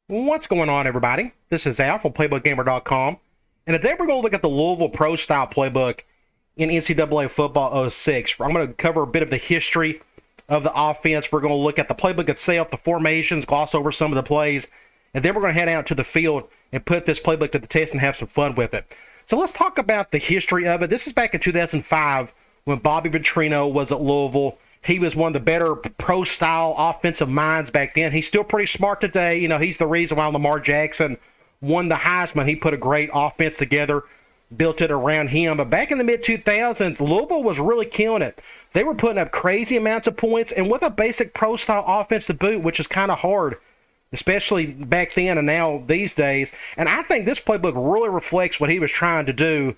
What's going on, everybody? This is Al from PlaybookGamer.com, and today we're going to look at the Louisville Pro Style Playbook in NCAA Football 06. I'm going to cover a bit of the history of the offense. We're going to look at the playbook itself, the formations, gloss over some of the plays, and then we're going to head out to the field and put this playbook to the test and have some fun with it. So let's talk about the history of it. This is back in 2005 when Bobby Petrino was at Louisville. He was one of the better pro-style offensive minds back then. He's still pretty smart today. You know, he's the reason why Lamar Jackson won the Heisman. He put a great offense together, built it around him. But back in the mid-2000s, Louisville was really killing it. They were putting up crazy amounts of points, and with a basic pro-style offense to boot, which is kind of hard, especially back then and now these days. And I think this playbook really reflects what he was trying to do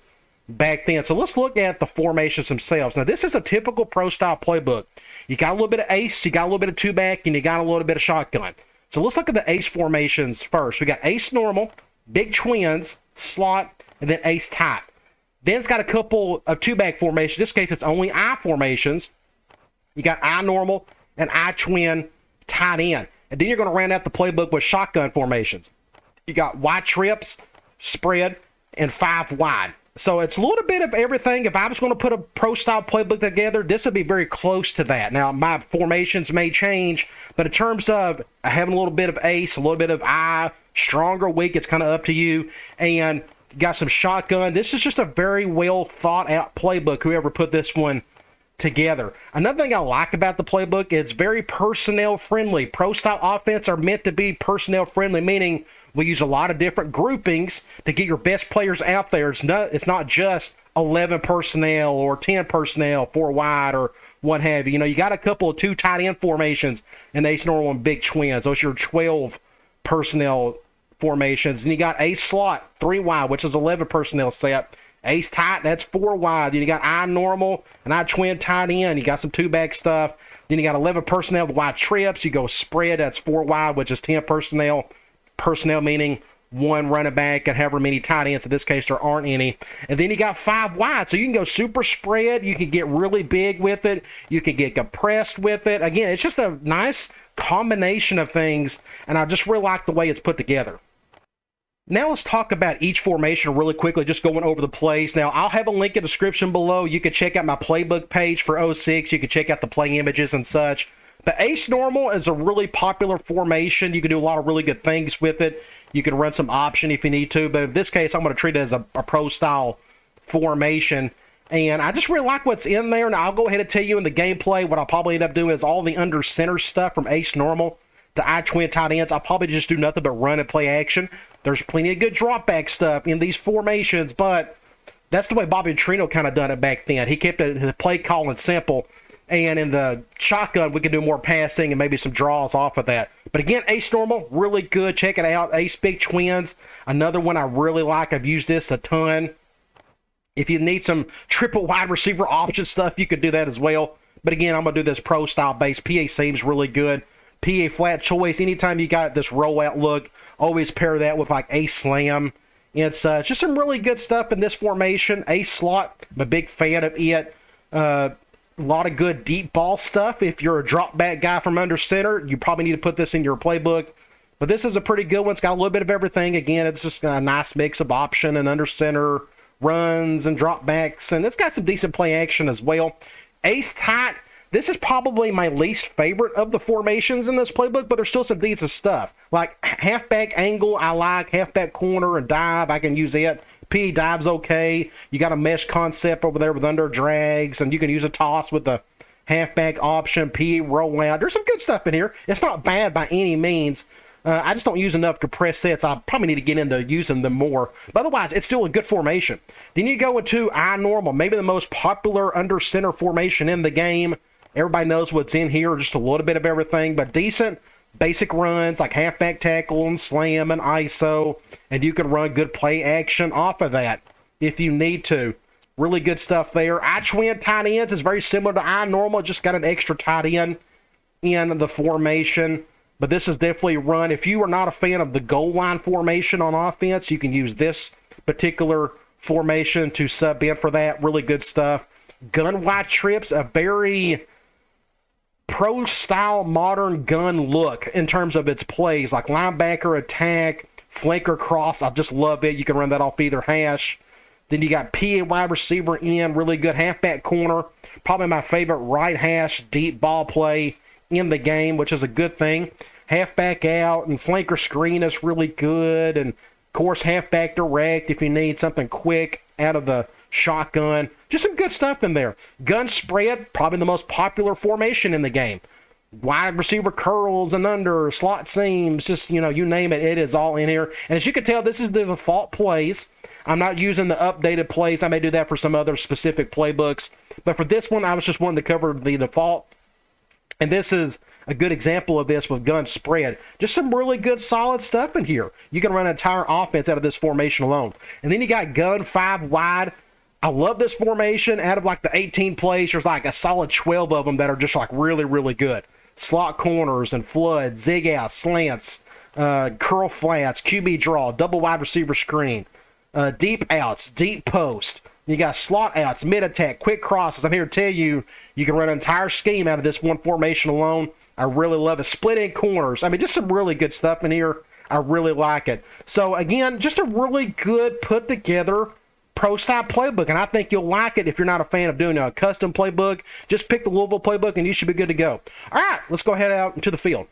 back then. So let's look at the formations themselves. Now, this is a typical pro-style playbook. You got a little bit of ace, you got a little bit of two-back, and you got a little bit of shotgun. So let's look at the ace formations first. We got ace normal, big twins, slot, and then ace tight. Then it's got a couple of two-back formations. In this case, it's only I formations. You got I normal and I twin tight end. And then you're going to round out the playbook with shotgun formations. You got wide trips, spread, and 5 wide. So it's a little bit of everything. If I was going to put a pro-style playbook together, this would be very close to that. Now, my formations may change, but in terms of having a little bit of ace, a little bit of I, strong or weak, it's kind of up to you. And you got some shotgun. This is just a very well thought out playbook, whoever put this one together. Another thing I like about the playbook, it's very personnel friendly. Pro-style offense are meant to be personnel friendly, meaning we use a lot of different groupings to get your best players out there. It's not just 11 personnel or 10 personnel, 4 wide or what have you. You know, you got a couple of 2 tight end formations in ace normal and big twins. Those are your 12 personnel formations. And you got ace slot, 3 wide, which is 11 personnel set. Ace tight, that's 4 wide. Then you got I normal and I twin tight end. You got some 2-back stuff. Then you got 11 personnel with wide trips. You go spread, that's 4 wide, which is 10 personnel. Personnel meaning 1 running back and however many tight ends. In this case, there aren't any. And then you got 5 wide. So you can go super spread. You can get really big with it. You can get compressed with it. Again, it's just a nice combination of things. And I just really like the way it's put together. Now let's talk about each formation really quickly, just going over the plays. Now, I'll have a link in the description below. You can check out my playbook page for 06. You can check out the play images and such. But ace normal is a really popular formation. You can do a lot of really good things with it. You can run some option if you need to. But in this case, I'm going to treat it as a pro-style formation. And I just really like what's in there. Now, I'll go ahead and tell you in the gameplay what I'll probably end up doing is all the under center stuff from ace normal to I twin tight ends. I'll probably just do nothing but run and play action. There's plenty of good drop back stuff in these formations, but that's the way Bobby Petrino kind of done it back then. He kept the play calling simple. And in the shotgun, we can do more passing and maybe some draws off of that. But again, ace normal, really good. Check it out. Ace big twins, another one I really like. I've used this a ton. If you need some triple wide receiver option stuff, you could do that as well. But again, I'm going to do this pro-style base. PA seems really good. PA flat choice. Anytime you got this rollout look, always pair that with like ace slam and such. Just some really good stuff in this formation. Ace slot, I'm a big fan of it. A lot of good deep ball stuff. If you're a drop back guy from under center, you probably need to put this in your playbook. But this is a pretty good one. It's got a little bit of everything. Again, it's just a nice mix of option and under center runs and drop backs. And it's got some decent play action as well. Ace tight. This is probably my least favorite of the formations in this playbook, but there's still some decent stuff. Like halfback angle, I like. Halfback corner and dive, I can use it. P dive's okay. You got a mesh concept over there with under drags, and you can use a toss with the halfback option, P rollout. There's some good stuff in here. It's not bad by any means. I just don't use enough compressed sets. I probably need to get into using them more. But otherwise, it's still a good formation. Then you go into I normal, maybe the most popular under center formation in the game. Everybody knows what's in here, just a little bit of everything, but decent basic runs like halfback tackle and slam and ISO, and you can run good play action off of that if you need to. Really good stuff there. I twin tight ends is very similar to I normal, just got an extra tight end in the formation, but this is definitely run. If you are not a fan of the goal line formation on offense, you can use this particular formation to sub in for that. Really good stuff. Gun wide trips, a very pro-style modern gun look in terms of its plays, like linebacker attack, flanker cross. I just love it. You can run that off either hash. Then you got PA wide receiver in, really good halfback corner. Probably my favorite right hash deep ball play in the game, which is a good thing. Halfback out and flanker screen is really good. And, of course, halfback direct if you need something quick out of the shotgun. Just some good stuff in there. Gun spread, probably the most popular formation in the game. Wide receiver curls and under, slot seams, just, you name it, it is all in here. And as you can tell, this is the default plays. I'm not using the updated plays. I may do that for some other specific playbooks. But for this one, I was just wanting to cover the default. And this is a good example of this with gun spread. Just some really good, solid stuff in here. You can run an entire offense out of this formation alone. And then you got gun 5 wide. I love this formation. Out of like the 18 plays, there's like a solid 12 of them that are just like really, really good. Slot corners and flood, zig outs, slants, curl flats, QB draw, double wide receiver screen, deep outs, deep post. You got slot outs, mid attack, quick crosses. I'm here to tell you, you can run an entire scheme out of this one formation alone. I really love it. Split end corners. I mean, just some really good stuff in here. I really like it. So again, just a really good put together pro style playbook, and I think you'll like it. If you're not a fan of doing a custom playbook, just pick the Lousiville playbook and you should be good to go. All right, let's go ahead out into the field.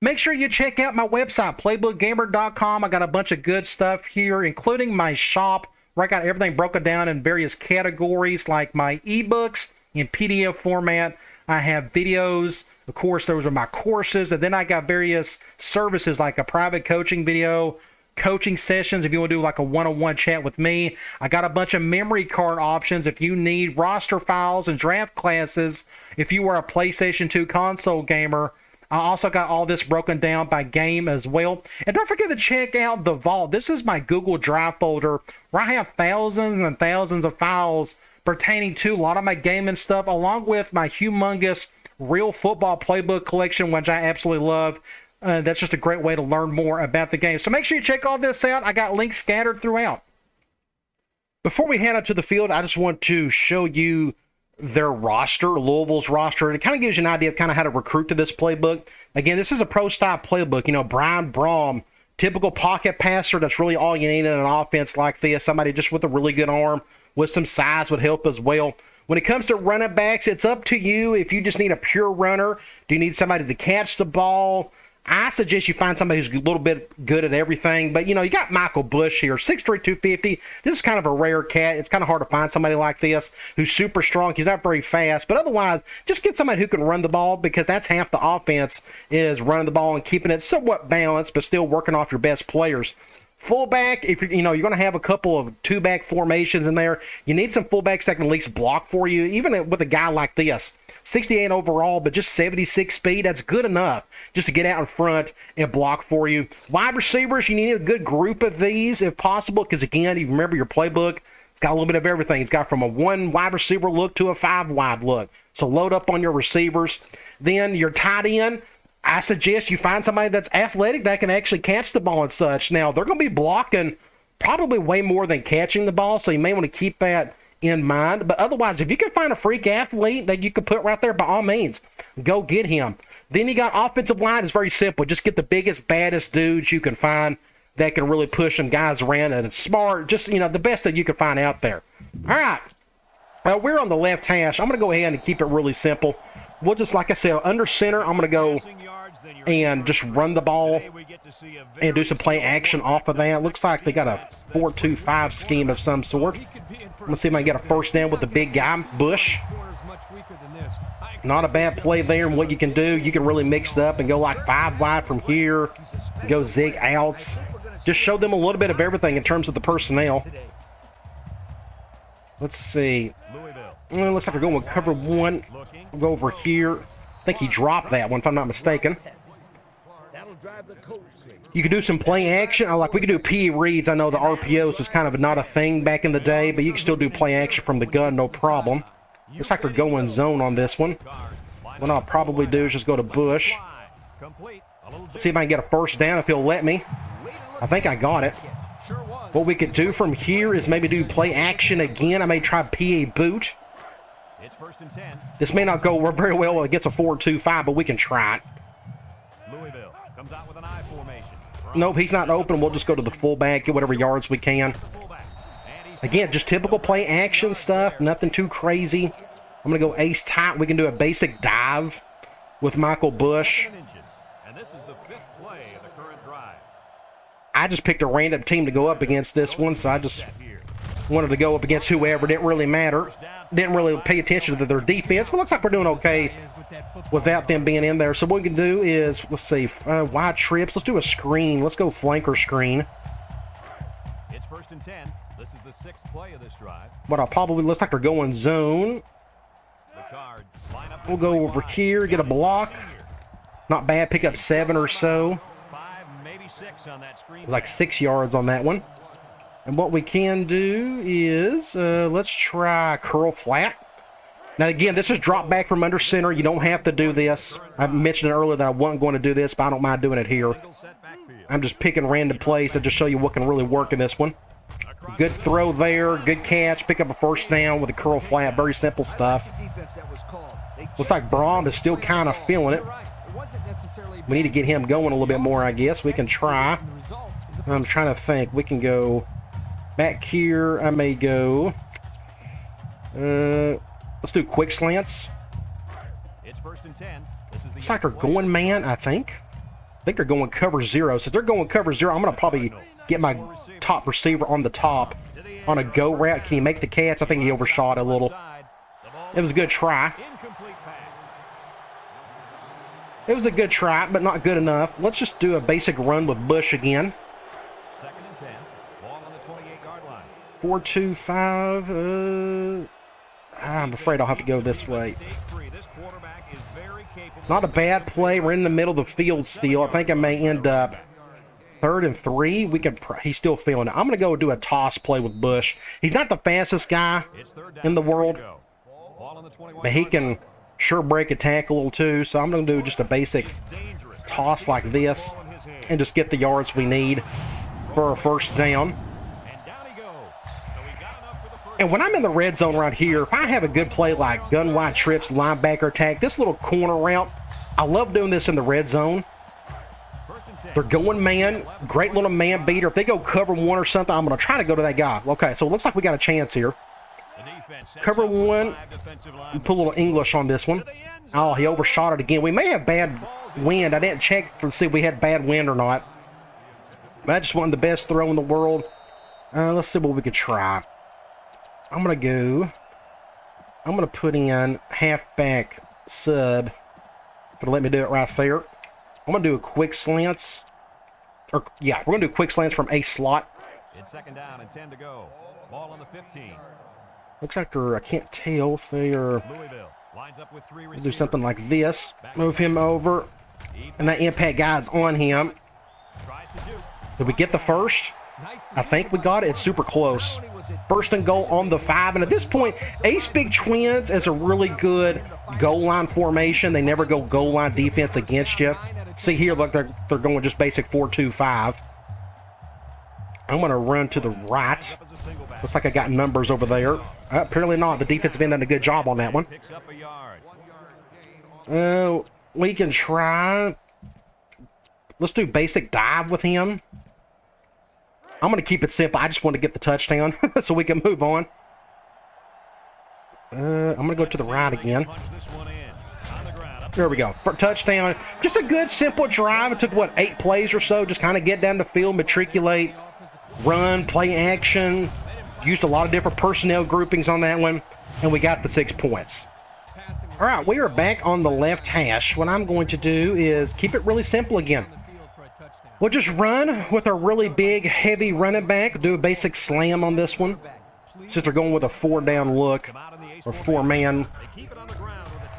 Make sure you check out my website, playbookgamer.com. I got a bunch of good stuff here, including my shop, where I got everything broken down in various categories, like my ebooks in PDF format. I have videos. Of course, those are my courses. And then I got various services like a private coaching video, coaching sessions if you want to do like a one-on-one chat with me. I got a bunch of memory card options if you need roster files and draft classes if you are a PlayStation 2 console gamer. I also got all this broken down by game as well. And don't forget to check out the vault. This is my Google Drive folder where I have thousands and thousands of files pertaining to a lot of my gaming stuff, along with my humongous real football playbook collection, which I absolutely love. That's just a great way to learn more about the game. So make sure you check all this out. I got links scattered throughout. Before we head out to the field, I just want to show you their roster, Louisville's roster. And it kind of gives you an idea of kind of how to recruit to this playbook. Again, this is a pro-style playbook. Brian Brom, typical pocket passer. That's really all you need in an offense like this. Somebody just with a really good arm with some size would help as well. When it comes to running backs, it's up to you. If you just need a pure runner, do you need somebody to catch the ball? I suggest you find somebody who's a little bit good at everything. But, you got Michael Bush here, 6'3", 250. This is kind of a rare cat. It's kind of hard to find somebody like this who's super strong. He's not very fast. But otherwise, just get somebody who can run the ball, because that's half the offense is running the ball and keeping it somewhat balanced but still working off your best players. Fullback, if you're going to have a couple of two-back formations in there, you need some fullbacks that can at least block for you, even with a guy like this. 68 overall, but just 76 speed. That's good enough just to get out in front and block for you. Wide receivers, you need a good group of these if possible, because again, you remember your playbook, it's got a little bit of everything. It's got from a 1 wide receiver look to a 5 wide look. So load up on your receivers. Then your tight end, I suggest you find somebody that's athletic that can actually catch the ball and such. Now, they're going to be blocking probably way more than catching the ball, so you may want to keep that in mind. But otherwise, if you can find a freak athlete that you can put right there, by all means, go get him. Then you got offensive line. It's very simple. Just get the biggest, baddest dudes you can find that can really push some guys around and smart. Just, the best that you can find out there. All right. We're on the left hash. I'm going to go ahead and keep it really simple. We'll just, like I said, under center, I'm going to go and just run the ball and do some play action off of that. Looks like they got a 4-2-5 scheme of some sort. Let's see if I can get a first down with the big guy, Bush. Not a bad play there, and what you can do, you can really mix it up and go like 5 wide from here, go zig outs. Just show them a little bit of everything in terms of the personnel. Let's see. Well, it looks like we're going with cover 1. We'll go over here. I think he dropped that one, if I'm not mistaken. You can do some play action. We could do PE reads. I know the RPOs was kind of not a thing back in the day, but you can still do play action from the gun, no problem. Looks like we're going zone on this one. What I'll probably do is just go to Bush. Let's see if I can get a first down if he'll let me. I think I got it. What we could do from here is maybe do play action again. I may try PA boot. This may not go very well against a 4-2-5, but we can try it. Lousiville comes out with an I formation. Nope, he's not open. We'll just go to the fullback, get whatever yards we can. Again, just typical play action stuff. Nothing too crazy. I'm going to go ace tight. We can do a basic dive with Michael Bush. And this is the 5th play of the current drive. I just picked a random team to go up against this one, so I just wanted to go up against whoever. Didn't really matter. Didn't really pay attention to their defense, but looks like we're doing okay without them being in there. So what we can do is, let's see, wide trips. Let's do a screen. Let's go flanker screen. It's 1st and 10. This is the 6th play of this drive. But I probably looks like they're going zone. The Cards line up. We'll go over here, get a block. Not bad, pick up 7 or so. 5, maybe 6 on that screen. Like 6 yards on that one. And what we can do is, let's try curl flat. Now again, this is drop back from under center. You don't have to do this. I mentioned earlier that I wasn't going to do this, but I don't mind doing it here. I'm just picking random plays to just show you what can really work in this one. Good throw there, good catch, pick up a first down with a curl flat. Very simple stuff. Looks like Braun is still kind of feeling it. We need to get him going a little bit more, I guess. We can try. I'm trying to think. We can go back here. I may go. Let's do quick slants. It's 1st and 10. This is the Looks like they're going man, I think. I think they're going cover 0. So if they're going cover 0, I'm going to probably get my top receiver on the top on a go route. Can he make the catch? I think he overshot a little. It was a good try. It was a good try, but not good enough. Let's just do a basic run with Bush again. 2nd and 10. Ball on the 28-yard line. 4-2-5. I'm afraid I'll have to go this way. Not a bad play. We're in the middle of the field still. I think I may end up 3rd and 3. We can. He's still feeling it. I'm going to go do a toss play with Bush. He's not the fastest guy in the world, but he can sure break a tackle too. So I'm going to do just a basic toss like this and just get the yards we need for a first down. And when I'm in the red zone right here, if I have a good play like gun wide trips, linebacker attack, this little corner route, I love doing this in the red zone. They're going man, great little man beater. If they go cover 1 or something, I'm going to try to go to that guy. Okay, so it looks like we got a chance here. Cover 1, put a little English on this one. Oh, he overshot it again. We may have bad wind. I didn't check to see if we had bad wind or not. But I just wanted the best throw in the world. Let's see what we could try. I'm going to put in halfback sub. Gonna let me do it right there. I'm going to do a quick slants. Or, yeah, we're going to do quick slants from a slot. It's 2nd down and 10 to go. Ball on the 15. Looks like they're, I can't tell if they're... Louisville lines up with 3 receivers. Do something like this. Move him over. And that impact guy's on him. Did we get the first? I think we got it. It's super close. 1st and goal on the 5. And at this point, Ace Big Twins is a really good goal line formation. They never go goal line defense against you. See here, look, they're going just basic 4-2-5. I'm going to run to the right. Looks like I got numbers over there. Apparently not. The defense has been done a good job on that one. We can try. Let's do basic dive with him. I'm going to keep it simple. I just want to get the touchdown so we can move on. I'm going to go to the right again. There we go. For touchdown. Just a good, simple drive. It took, what, 8 plays or so. Just kind of get down the field, matriculate, run, play action. Used a lot of different personnel groupings on that one. And we got the 6 points. All right, we are back on the left hash. What I'm going to do is keep it really simple again. We'll just run with a really big, heavy running back. Do a basic slam on this one. Since they're going with a 4-down look or 4-man.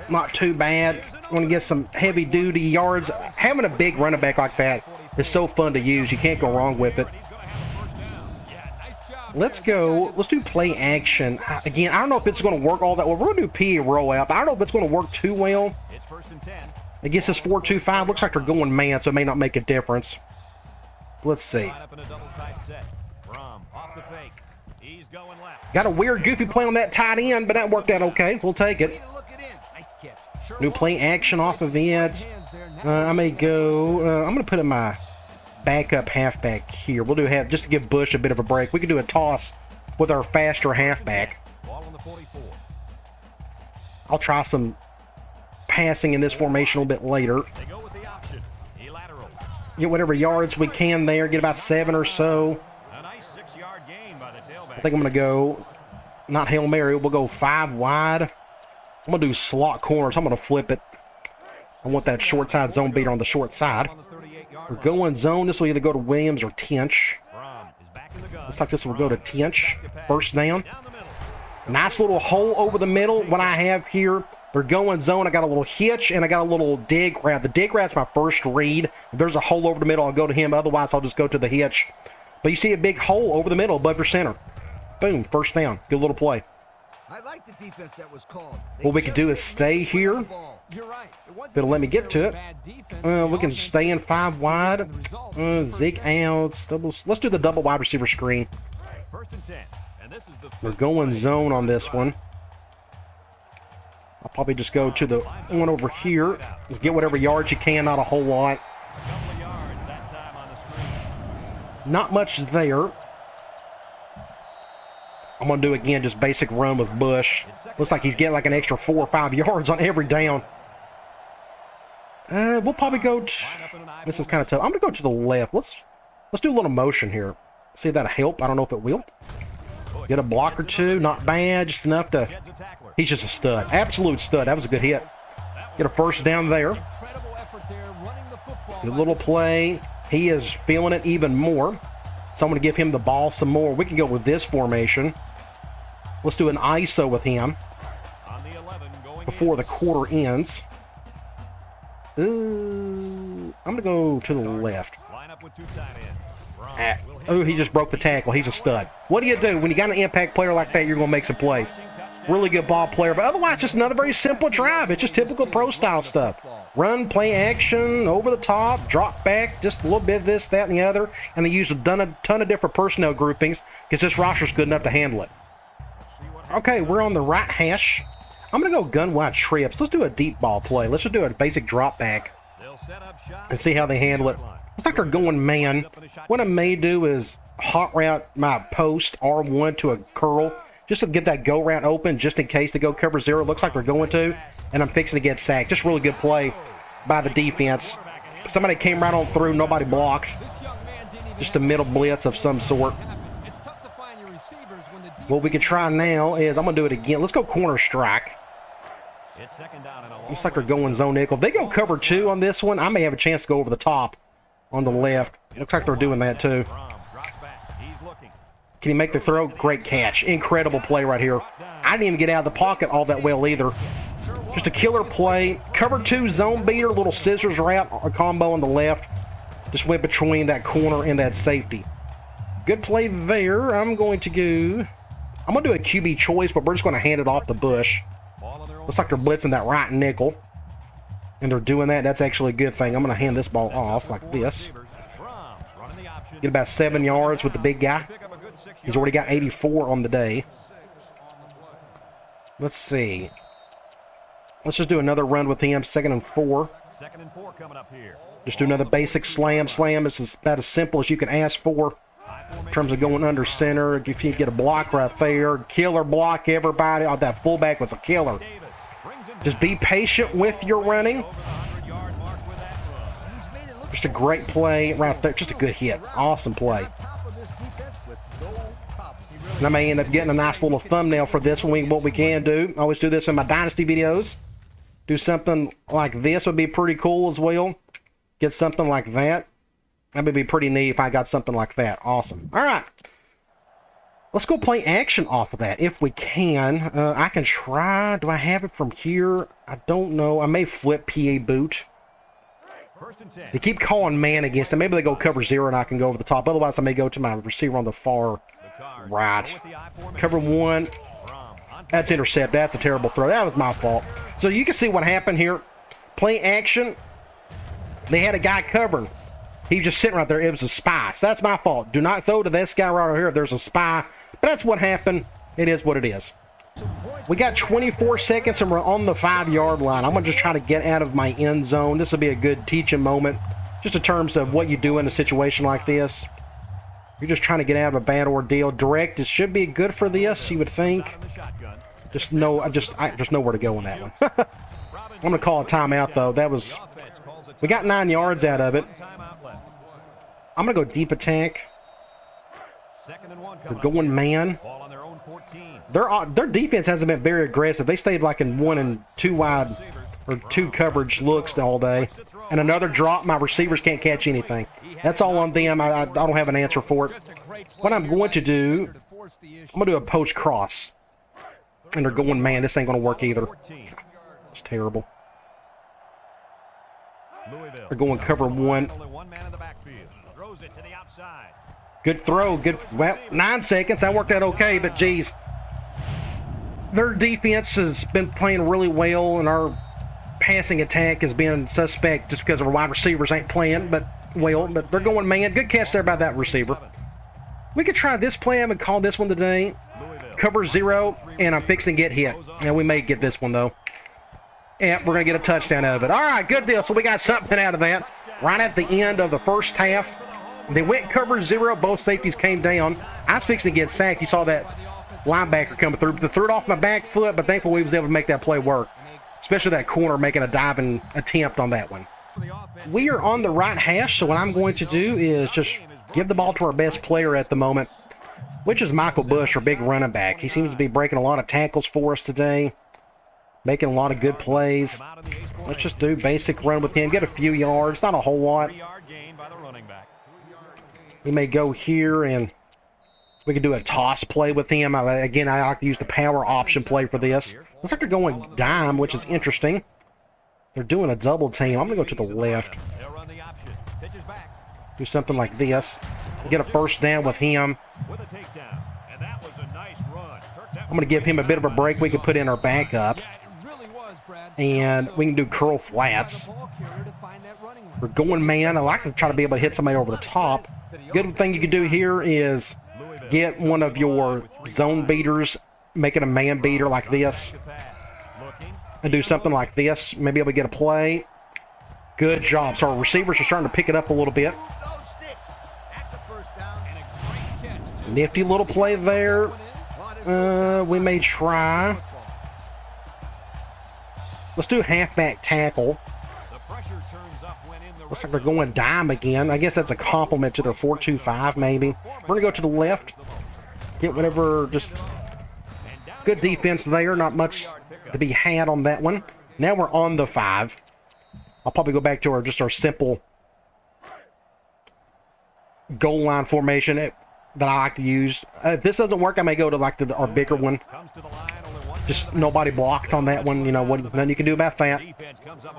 Not too bad. Want to get some heavy-duty yards. Having a big running back like that is so fun to use. You can't go wrong with it. Let's go. Let's do play action. Again, I don't know if it's going to work all that well. We're going to do PA roll out, but I don't know if it's going to work too well. I guess it's 4-2-5. Looks like they're going man, so it may not make a difference. Let's see. He's going left. Got a weird, goofy play on that tight end, but that worked out okay. We'll take it. New play action off of it. I may go. I'm going to put in my backup halfback here. We'll do half just to give Bush a bit of a break. We can do a toss with our faster halfback. Ball on the 44. I'll try some passing in this formation a little bit later. They go with the option. He lateral. Get whatever yards we can there. Get about 7 or so. A nice 6-yard gain by the tailback. I think I'm going to go, not Hail Mary, we'll go 5 wide. I'm going to do slot corners. I'm going to flip it. I want that short side zone beater on the short side. We're going zone. This will either go to Williams or Tinch. Looks like this will go to Tinch. First down. Nice little hole over the middle. What I have here, they're going zone. I got a little hitch and I got a little dig rat. The dig rat's my first read. If there's a hole over the middle, I'll go to him. Otherwise, I'll just go to the hitch. But you see a big hole over the middle above your center. Boom, first down. Good little play. I like the defense that was called. What we could do is stay here. You're right. It'll let me get to it. We can stay in 5 wide. Zeke outs. Let's do the double wide receiver screen. First and 10. And this is the We're going zone on this one. I'll probably just go to the one over here. Just get whatever yards you can, not a whole lot. a couple of yards that time on the screen. Not much there. I'm going to do again just basic run with Bush. Looks like he's getting like an extra 4 or 5 yards on every down. We'll probably go. This is kind of tough. I'm going to go to the left. Let's do a little motion here. See if that'll help. I don't know if it will. Get a block or two. Not bad. Just enough to. He's just a stud. Absolute stud. That was a good hit. Get a first down there. Good little play. He is feeling it even more. So I'm going to give him the ball some more. We can go with this formation. Let's do an ISO with him before the quarter ends. I'm going to go to the left. Oh, he just broke the tackle. He's a stud. What do you do when you got an impact player like that? You're going to make some plays. Really good ball player, but otherwise just another very simple drive. It's just typical pro style stuff. Run, play action, over the top, drop back, just a little bit of this, that, and the other, and they use a ton of different personnel groupings because this roster's good enough to handle it. Okay, we're on the right hash. I'm going to go gun wide trips. Let's do a deep ball play. Let's just do a basic drop back and see how they handle it. Looks like they're going man. What I may do is hot route my post R1 to a curl just to get that go route open just in case they go cover zero. Looks like they're going to, and I'm fixing to get sacked. Just really good play by the defense. Somebody came right on through. Nobody blocked. Just a middle blitz of some sort. What we can try now is I'm going to do it again. Let's go corner strike. Looks like they're going zone nickel. If they go cover 2 on this one, I may have a chance to go over the top on the left. Looks like they're doing that too. Can he make the throw? Great catch. Incredible play right here. I didn't even get out of the pocket all that well either. Just a killer play. Cover 2 zone beater, little scissors route, a combo on the left. Just went between that corner and that safety. Good play there. I'm going to do a QB choice, but we're just going to hand it off to Bush. Looks like they're blitzing that right nickel. And they're doing that. That's actually a good thing. I'm going to hand this ball off like this. Get about 7 yards with the big guy. He's already got 84 on the day. Let's see. Let's just do another run with him. 2nd and 4. Coming up here. Just do another basic slam. Slam is about as simple as you can ask for in terms of going under center. If you get a block right there, killer block, everybody. Oh, that fullback was a killer. Just be patient with your running. Just a great play right there. Just a good hit. Awesome play. And I may end up getting a nice little thumbnail for this one. What we can do, I always do this in my Dynasty videos. Do something like this would be pretty cool as well. Get something like that. That would be pretty neat if I got something like that. Awesome. All right. Let's go play action off of that if we can. I can try. Do I have it from here? I don't know. I may flip PA boot. They keep calling man against them. Maybe they go cover 0 and I can go over the top. Otherwise, I may go to my receiver on the far right. Cover 1. That's intercept. That's a terrible throw. That was my fault. So you can see what happened here. Play action. They had a guy covering. He was just sitting right there. It was a spy. So that's my fault. Do not throw to this guy right over here if there's a spy But that's what happened. It is what it is. We got 24 seconds and we're on the 5-yard line. I'm going to just try to get out of my end zone. This will be a good teaching moment, just in terms of what you do in a situation like this. You're just trying to get out of a bad ordeal. Direct, it should be good for this, you would think. Just know, I just know where to go on that one. I'm going to call a timeout, though. We got 9 yards out of it. I'm going to go deep attack. They're going man. Their defense hasn't been very aggressive. They stayed like in 1 and 2 wide or 2 coverage looks all day. And another drop. My receivers can't catch anything. That's all on them. I don't have an answer for it. What I'm going to do, I'm going to do a post cross. And they're going, man, this ain't going to work either. It's terrible. They're going cover 1. Good throw. Good. Well, 9 seconds. That worked out okay, but geez. Their defense has been playing really well, and our passing attack has been suspect just because our wide receivers ain't playing, but they're going man. Good catch there by that receiver. We could try this play. I'm going to call this one today. Cover 0, and I'm fixing to get hit. And we may get this one, though. And we're going to get a touchdown out of it. All right, good deal. So we got something out of that. Right at the end of the first half, they went cover 0. Both safeties came down. I was fixing to get sacked. You saw that linebacker coming through. They threw it off my back foot, but thankfully we was able to make that play work. Especially that corner making a diving attempt on that one. We are on the right hash, so what I'm going to do is just give the ball to our best player at the moment, which is Michael Bush, our big running back. He seems to be breaking a lot of tackles for us today, making a lot of good plays. Let's just do basic run with him, get a few yards, not a whole lot. We may go here and we can do a toss play with him. Again, I like to use the power option play for this. Looks like they're going dime, which is interesting. They're doing a double team. I'm going to go to the left. Do something like this. Get a first down with him. I'm going to give him a bit of a break. We can put in our backup. And we can do curl flats. We're going man. I like to try to be able to hit somebody over the top. Good thing you can do here is get one of your zone beaters, make it a man beater like this, and do something like this. Maybe able to get a play. Good job. So our receivers are starting to pick it up a little bit. Nifty little play there. We may try. Let's do halfback tackle. Looks like they're going dime again. I guess that's a compliment to their 4-2-5 maybe. We're going to go to the left. Get whatever, just good defense there. Not much to be had on that one. Now we're on the 5. I'll probably go back to our simple goal line formation that I like to use. If this doesn't work, I may go to our bigger one. Just nobody blocked on that one. You know, nothing you can do about that.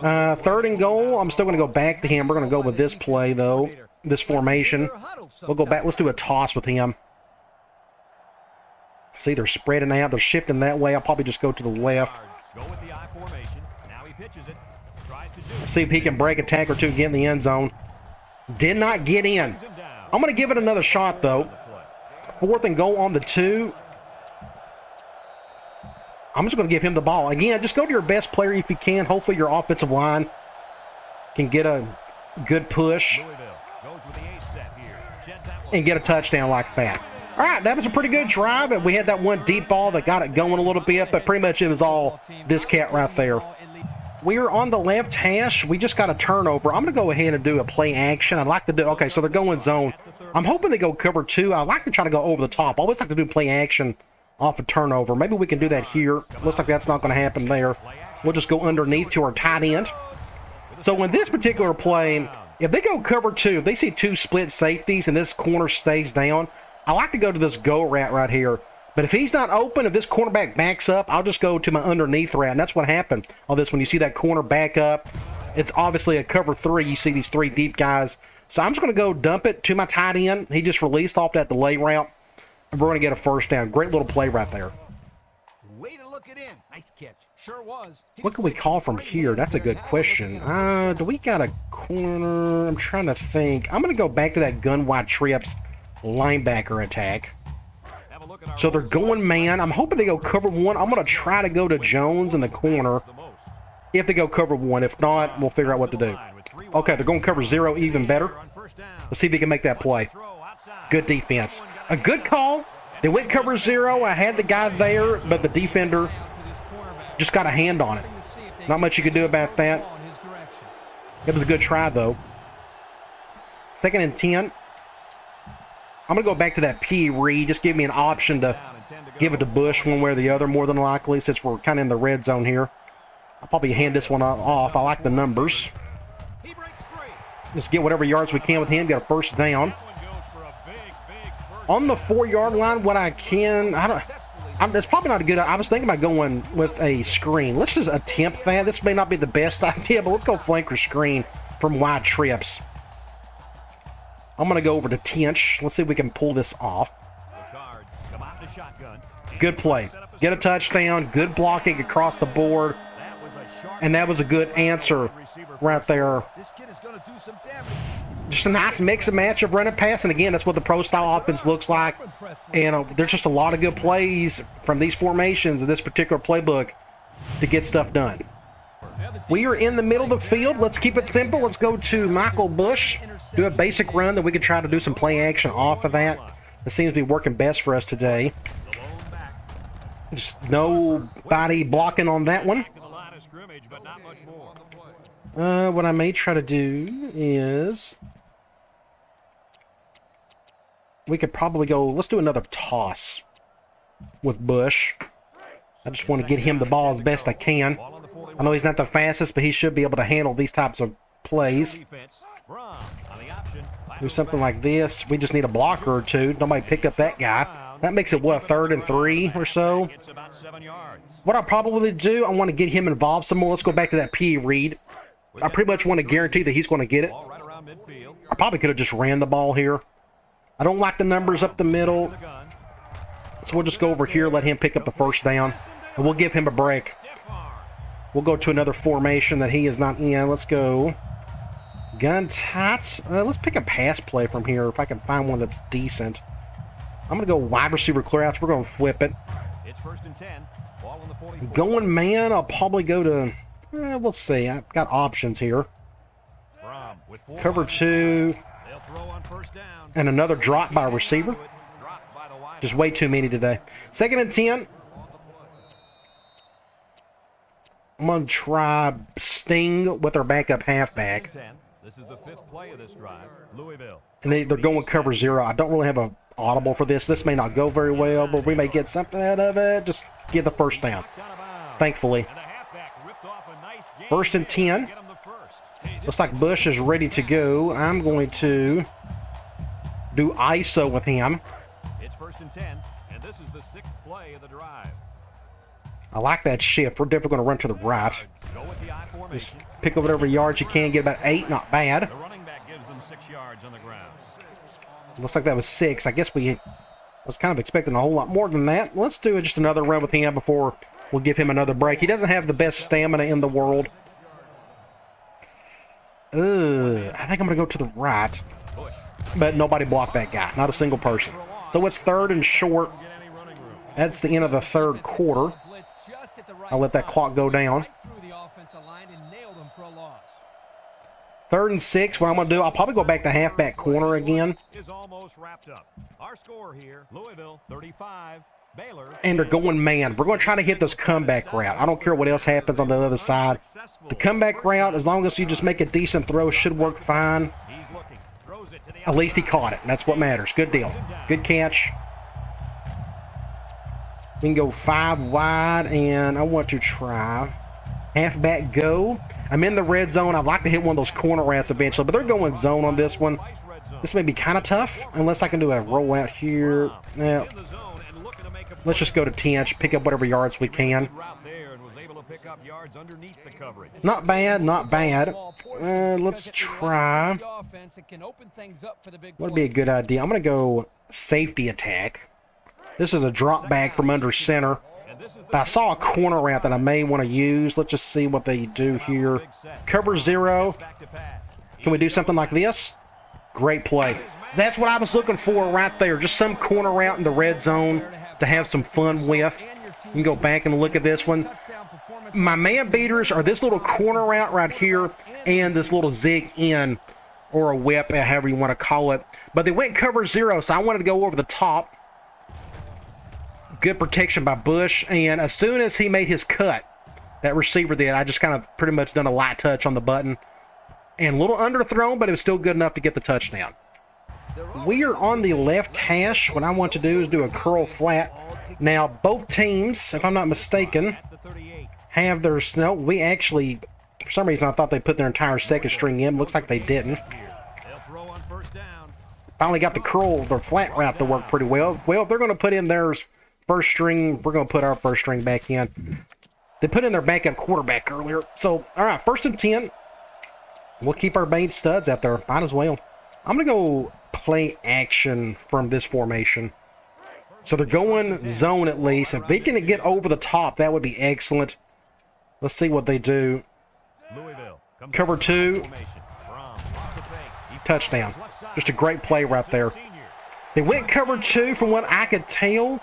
3rd and goal, I'm still going to go back to him. We're going to go with this play, though, this formation. We'll go back. Let's do a toss with him. See, they're spreading out. They're shifting that way. I'll probably just go to the left. Let's see if he can break a tack or two, get in the end zone. Did not get in. I'm going to give it another shot, though. 4th and goal on the 2. I'm just going to give him the ball. Again, just go to your best player if you can. Hopefully your offensive line can get a good push and get a touchdown like that. All right, that was a pretty good drive. And we had that one deep ball that got it going a little bit, but pretty much it was all this cat right there. We are on the left hash. We just got a turnover. I'm going to go ahead and do a play action. I'd like to do, okay, so they're going zone. I'm hoping they go cover 2. I like to try to go over the top. I always like to do play action off a turnover. Maybe we can do that here. Looks like that's not going to happen there. We'll just go underneath to our tight end. So in this particular play, if they go cover 2, if they see 2 split safeties and this corner stays down, I like to go to this go route right here. But if he's not open, if this cornerback backs up, I'll just go to my underneath route. And that's what happened on this one. You see that corner back up. It's obviously a cover 3. You see these 3 deep guys. So I'm just going to go dump it to my tight end. He just released off that delay route. And we're going to get a first down. Great little play right there. Way to look it in. Nice catch. Sure was. What can we call from here? That's a good question. Do we got a corner? I'm trying to think. I'm going to go back to that gun wide trips linebacker attack. So they're going man. I'm hoping they go cover one. I'm going to try to go to Jones in the corner if they go cover one. If not, we'll figure out what to do. Okay, they're going cover 0, even better. Let's see if he can make that play. Good defense. A good call. They went cover 0. I had the guy there, but the defender just got a hand on it. Not much you could do about that. It was a good try, though. 2nd and 10. I'm going to go back to that P. Reed. Just give me an option to give it to Bush one way or the other, more than likely, since we're kind of in the red zone here. I'll probably hand this one off. I like the numbers. Just get whatever yards we can with him. Get a first down. On the 4-yard line, what I can... It's probably not a good... I was thinking about going with a screen. Let's just attempt that. This may not be the best idea, but let's go flanker screen from wide trips. I'm going to go over to Tinch. Let's see if we can pull this off. Good play. Get a touchdown. Good blocking across the board. And that was a good answer right there. Just a nice mix and match of running pass. And again, that's what the pro-style offense looks like. And there's just a lot of good plays from these formations in this particular playbook to get stuff done. We are in the middle of the field. Let's keep it simple. Let's go to Michael Bush. Do a basic run, then we can try to do some play action off of that. It seems to be working best for us today. Just nobody blocking on that one. What I may try to do is... we could probably go... let's do another toss with Bush. I just want to get him the ball as best I can. I know he's not the fastest, but he should be able to handle these types of plays. Do something like this. We just need a blocker or two. Nobody picked up that guy. That makes it, what, 3rd and 3 or so? What I'll probably do, I want to get him involved some more. Let's go back to that P. Reed. I pretty much want to guarantee that he's going to get it. I probably could have just ran the ball here. I don't like the numbers up the middle. So we'll just go over here, let him pick up the first down. And we'll give him a break. We'll go to another formation that he is not in. Let's go gun tight. Let's pick a pass play from here if I can find one that's decent. I'm going to go wide receiver clear outs. We're going to flip it. It's 1st and 10. Ball on the 44. Going man, I'll probably go to... we'll see. I've got options here. Cover 2. And another drop by a receiver. Just way too many today. 2nd and 10. I'm going to try Sting with our backup halfback. This is the 5th play of this drive. Lousiville. And they're going cover 0. I don't really have an audible for this. This may not go very well, but we may get something out of it. Just get the first down. Thankfully. 1st and 10. Looks like Bush is ready to go. I'm going to do ISO with him. It's 1st and 10, and this is the 6th play of the drive. I like that shift. We're definitely going to run to the right. Just pick up whatever yards you can. Get about 8. Not bad. The running back gives them 6 yards on the ground. Looks like that was 6. I guess we was kind of expecting a whole lot more than that. Let's do just another run with him before we'll give him another break. He doesn't have the best stamina in the world. I think I'm going to go to the right. But nobody blocked that guy. Not a single person. So it's 3rd and short. That's the end of the 3rd quarter. I'll let that clock go down. 3rd and 6. What I'm going to do, I'll probably go back to halfback corner again. Is almost wrapped up. Our score here, Lousiville 35, Baylor. And they're going man. We're going to try to hit this comeback route. I don't care what else happens on the other side. The comeback route, as long as you just make a decent throw, should work fine. At least he caught it. That's what matters. Good deal. Good catch. We can go 5 wide, and I want to try halfback go. I'm in the red zone. I'd like to hit one of those corner routes eventually, but they're going zone on this one. This may be kind of tough, unless I can do a rollout here. Now, let's just go to 10, pick up whatever yards we can. Not bad, not bad. Let's try. What would be a good idea? I'm going to go safety attack. This is a drop back from under center. But I saw a corner route that I may want to use. Let's just see what they do here. Cover 0. Can we do something like this? Great play. That's what I was looking for right there. Just some corner route in the red zone to have some fun with. You can go back and look at this one. My man beaters are this little corner route right here and this little zig in, or a whip, however you want to call it. But they went cover 0, so I wanted to go over the top. Good protection by Bush, and as soon as he made his cut, that receiver did, I just kind of pretty much done a light touch on the button. And a little underthrown, but it was still good enough to get the touchdown. We are on the left hash. What I want to do is do a curl flat. Now, both teams, if I'm not mistaken, have their... No, we actually... For some reason, I thought they put their entire second string in. Looks like they didn't. Finally got the curl, their flat route to work pretty well. Well, if they're going to put in their first string, we're going to put our first string back in. They put in their backup quarterback earlier. So, all right, 1st and 10. We'll keep our main studs out there. Might as well. I'm going to go play action from this formation. So they're going zone at least. If they can get over the top, that would be excellent. Let's see what they do. Cover 2. Touchdown. Just a great play right there. They went cover 2 from what I could tell.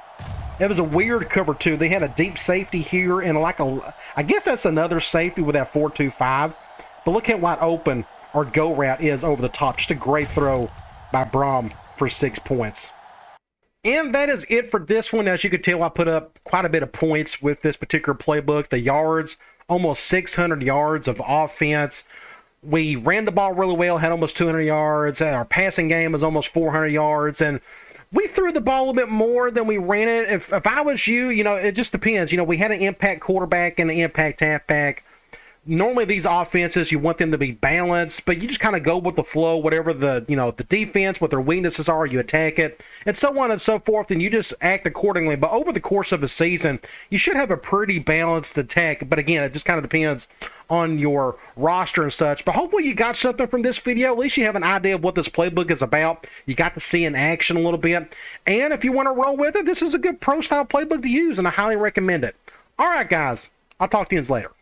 It was a weird cover 2. They had a deep safety here and like a... I guess that's another safety with that 4-2-5. But look at what open our go route is over the top. Just a great throw by Brom for 6 points. And that is it for this one. As you can tell, I put up quite a bit of points with this particular playbook. The yards, almost 600 yards of offense. We ran the ball really well, had almost 200 yards. Our passing game was almost 400 yards. And we threw the ball a little bit more than we ran it. If I was you, you know, it just depends. You know, we had an impact quarterback and an impact halfback. Normally these offenses, you want them to be balanced, but you just kind of go with the flow, whatever the, you know, the defense, what their weaknesses are, you attack it, and so on and so forth, and you just act accordingly. But over the course of a season, you should have a pretty balanced attack. But again, it just kind of depends on your roster and such. But hopefully you got something from this video. At least you have an idea of what this playbook is about. You got to see in action a little bit. And if you want to roll with it, this is a good pro-style playbook to use, and I highly recommend it. All right, guys. I'll talk to you later.